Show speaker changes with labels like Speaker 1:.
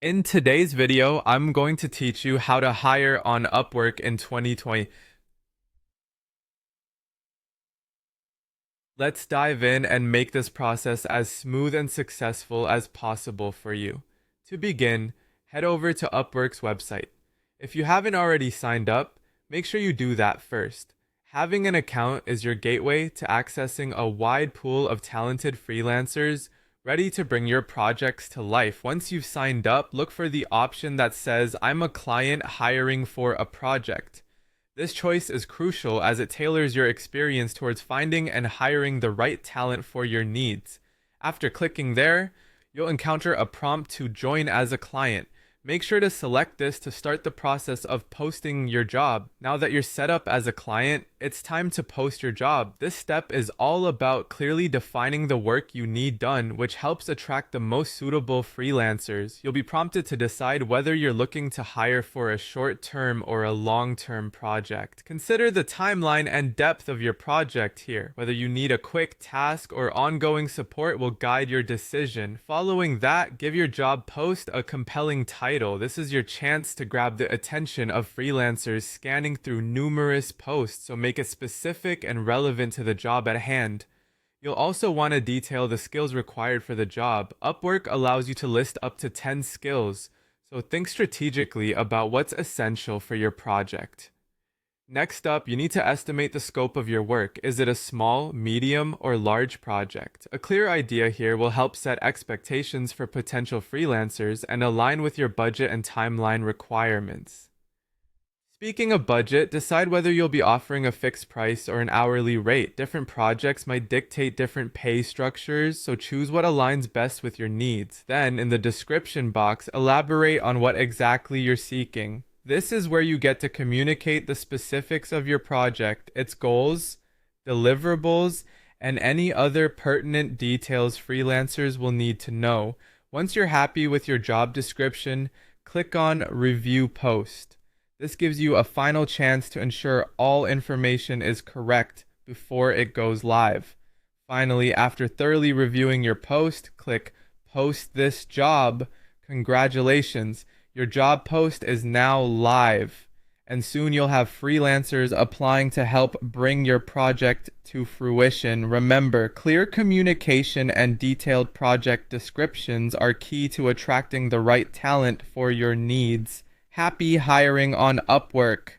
Speaker 1: In today's video, I'm going to teach you how to hire on Upwork in 2020. Let's dive in and make this process as smooth and successful as possible for you. To begin, head over to Upwork's website. If you haven't already signed up, make sure you do that first. Having an account is your gateway to accessing a wide pool of talented freelancers ready to bring your projects to life. Once you've signed up, look for the option that says, I'm a client hiring for a project. This choice is crucial as it tailors your experience towards finding and hiring the right talent for your needs. After clicking there, you'll encounter a prompt to join as a client. Make sure to select this to start the process of posting your job. Now that you're set up as a client, it's time to post your job. This step is all about clearly defining the work you need done, which helps attract the most suitable freelancers. You'll be prompted to decide whether you're looking to hire for a short-term or a long-term project. Consider the timeline and depth of your project here. Whether you need a quick task or ongoing support will guide your decision. Following that, give your job post a compelling title. This is your chance to grab the attention of freelancers scanning through numerous posts, so make it specific and relevant to the job at hand. You'll also want to detail the skills required for the job. Upwork allows you to list up to 10 skills, so think strategically about what's essential for your project. Next up, you need to estimate the scope of your work. Is it a small, medium, or large project? A clear idea here will help set expectations for potential freelancers and align with your budget and timeline requirements. Speaking of budget, decide whether you'll be offering a fixed price or an hourly rate. Different projects might dictate different pay structures, so choose what aligns best with your needs. Then, in the description box, elaborate on what exactly you're seeking. This is where you get to communicate the specifics of your project, its goals, deliverables, and any other pertinent details freelancers will need to know. Once you're happy with your job description, click on Review Post. This gives you a final chance to ensure all information is correct before it goes live. Finally, after thoroughly reviewing your post, click Post this job. Congratulations! Your job post is now live, and soon you'll have freelancers applying to help bring your project to fruition. Remember, clear communication and detailed project descriptions are key to attracting the right talent for your needs. Happy hiring on Upwork!